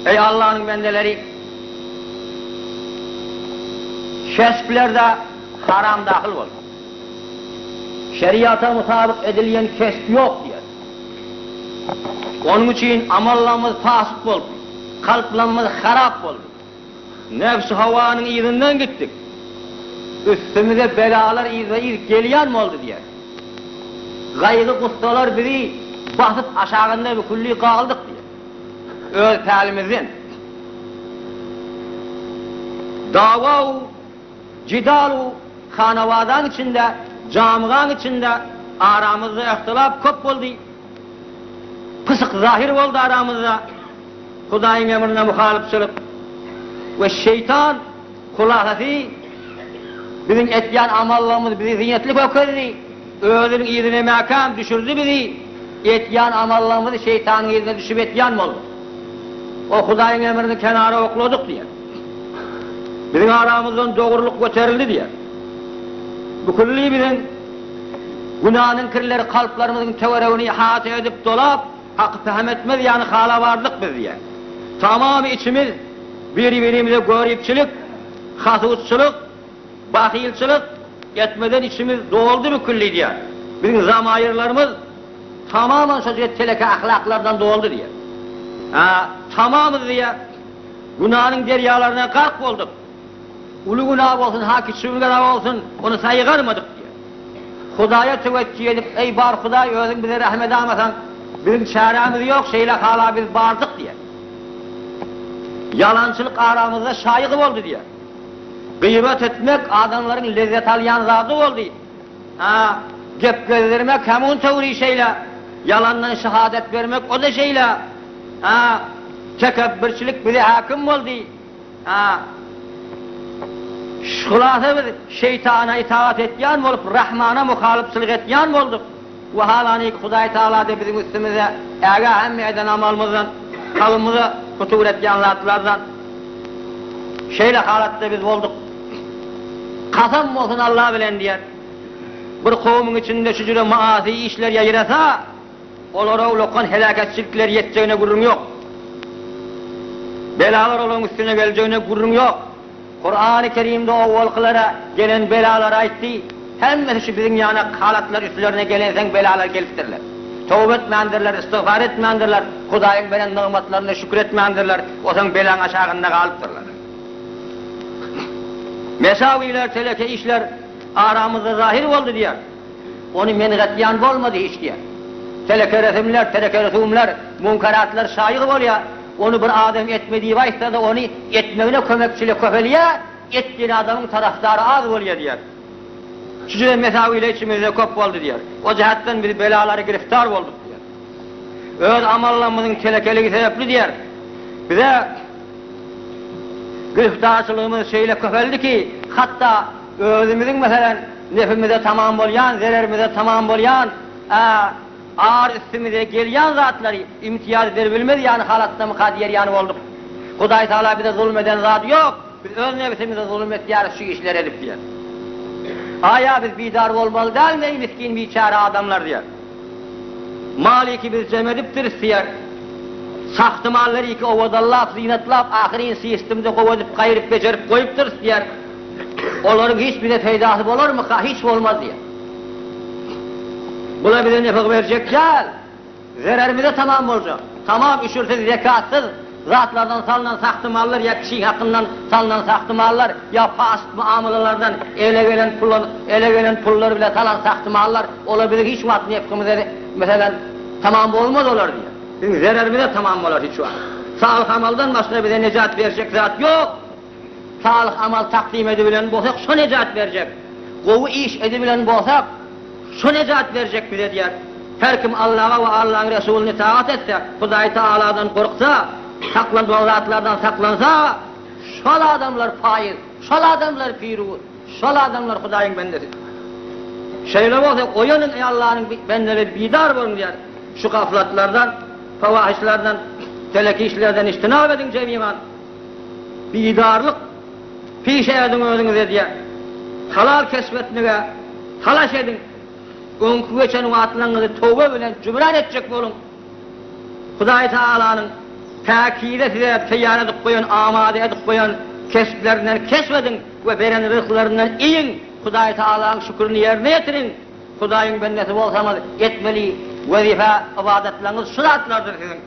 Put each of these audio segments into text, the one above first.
Ey Allah'ın bendeleri, kesplerde haram dahil olur. Şeriata mutabık edilen kesp yok diye. Onun için amallarımız fasık oldu. Kalplarımız harap oldu. Nefs-i havanın izinden gittik. Üstümüze belalar iz geliyen mi oldu diye. Gayrı kustalar biri basıp aşağında bir kulli kaldık diye. Öz talimizin. Dava-u, cidalu, hanavadan içinde, camigan içinde aramızda ihtilaf köp oldu. Pısık zahir oldu aramızda. Hudayın emrine muhalifçilik. Ve şeytan kulakası bizim etkiyen amallarımız bizi ziynetli köklerdi. Özünün izine makam düşürdü bizi. Etkiyen amallarımızı şeytanın izine düşüp etkiyen mi oldu? O Hudayın emrini kenara okladık diye. Bizim aramızdan doğruluk götürüldü diye. Bu kulli bizim günahın kirleri kalplerimizin teverevini ihate edip dolap, hakkı fehm etmez yani hala vardık biz diye. Tamamı içimiz birbirimize görüpçülük, hasutçuluk, bakilçılık etmeden içimiz doldu bu kulli diye. Bizim zamayirlerimiz tamamen sözcüğe teleke ahlaklardan doldu diye. Tamamı diye günahın deryalarına kalk olduk. Ulu günah olsun, hakiki günah olsun, onu sayıgarmadık diye. Hudaya teveccüh edip, ey bar Huday, özün bize rahmet almasan, bizim çaremiz yok, şeyle hala biz bardık diye. Yalancılık aramızda şayık oldu diye. Gıybet etmek adamların lezzet alayan zatı oldu. Gep gözlermek hemun tevri şeyle, yalandan şehadet vermek o da şeyle, tekebbürçülük bize hakim oldu. Şulasa biz şeytana itaat etken olup, Rahman'a muhalifçilik etken olduk. Ve halanik Huday Teala da bizim üstümüze ega hemme eden amalımızdan, kalımızı kutur etken zatlardan şeyle halatta biz olduk. Kasam olsun Allah bilen diyen, bir kavmin içinde şu cüre maasi işler yayırasa, olara ulokan helaketçilikler yeteceğine gurrum yok. Belalar olan üstüne geleceğine gurrum yok. Kur'an-ı Kerim'de o volklara gelen belalar aytti. Hemmesi bizim yana halatlar üstlerine gelensen belalar geliptirler. Tövbe etmeyendirler, istiğfar etmeyendirler, Hudayın veren nimetlerine şükretmeyendirler, o zaman belan aşağında kalıptırlar. Mesaviler, teleke işler aramızda zahir oldu diye. Onu menğetyan olmadı hiç diye. Teleke resimler, teleke resumler, munkaratlar şayık oluyor. Onu bir adam etmediği varsa da onu etmevine kömekçiyle köfeliye, ettiğin adamın taraftarı az oluyor diyor. Şu cüre mesaviyle içimizde kop oldu diyor. O cihattan biz belaları giriftar olduk diyor. Öz amallarımızın telekeliği sebepli diyor. Bize giriftarçılığımız şeyle köfeldi ki, hatta özümüzün mesela nefimize tamam olayan, zererimize tamam olayan, ağır üstümüze gelen zatları imtiyaz edebilmez yani halatta mukaddiyer yani olduk. Huday Teala bize zulmeden zat yok. Biz öz nefsimize zulmettiğimiz şu işler edip diyor. Aya biz bidar olmalı değil mi miskin biçare adamlar diyor. Maliki biz cem ediptir diyor. Sahtı malları iki ovadallap, ziynetlap, ahirin sistemde kovadıp, kayırıp, becerip koyuptur diyor. Onların hiçbirine feydası olur mu? Hiç olmaz diyor. Buna bize nefak verecek değil. Zererimize tamam olacak. Tamam üşürsüz, zekatsız, zatlardan salınan sahtı mallar, ya kişi hakkından salınan sahtı mallar, ya fasit muamelelerden ele gelen pulları bile salan sahtı mallar olabilir. Hiç vakit nefkimize mesela tamam olmaz olur diyor. Çünkü zererimize tamam olur hiç vakit. Sağlık amaldan başka bize necat verecek zat yok. Sağlık amal takdim edebilen bolsak şu necat verecek. Kovu iş edebilen bolsak şu necat verecek bize diyor. Her kim Allah'a ve Allah'ın Resulüne itaat etse, Huday Teala'dan korksa, saklandığı zatlardan saklansa, şol adamlar faiz, şol adamlar firu, şol adamlar Hudayın bendesi. Şöyle olsa oyanın ey Allah'ın bendeleri bidar olun diyor. Şu gaflatlardan, fevahişlerden, teleki işlerden istinab edin cemiman. Bidarlık, pişe edin özünüze diye. Halal kesmetmeye, talaş edin. Önkü geçen vaatlarınızı tövbe bilen cümran edecek olun. Huday Teala'nın takide size teyyan edip koyan, amade edip koyan kesplerinden kesmedin ve veren rızklarından iyin. Hudaý Taala'nın şükrünü yerine getirin. Hudaýyň bendesi bolsaňyz etmeli wezife ibadetleriniz şuratlardır sizin.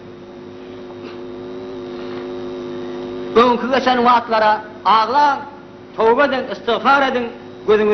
Öňkü geçen wagtlara aglan, tövbe edin, istigfar edin, gözüňiz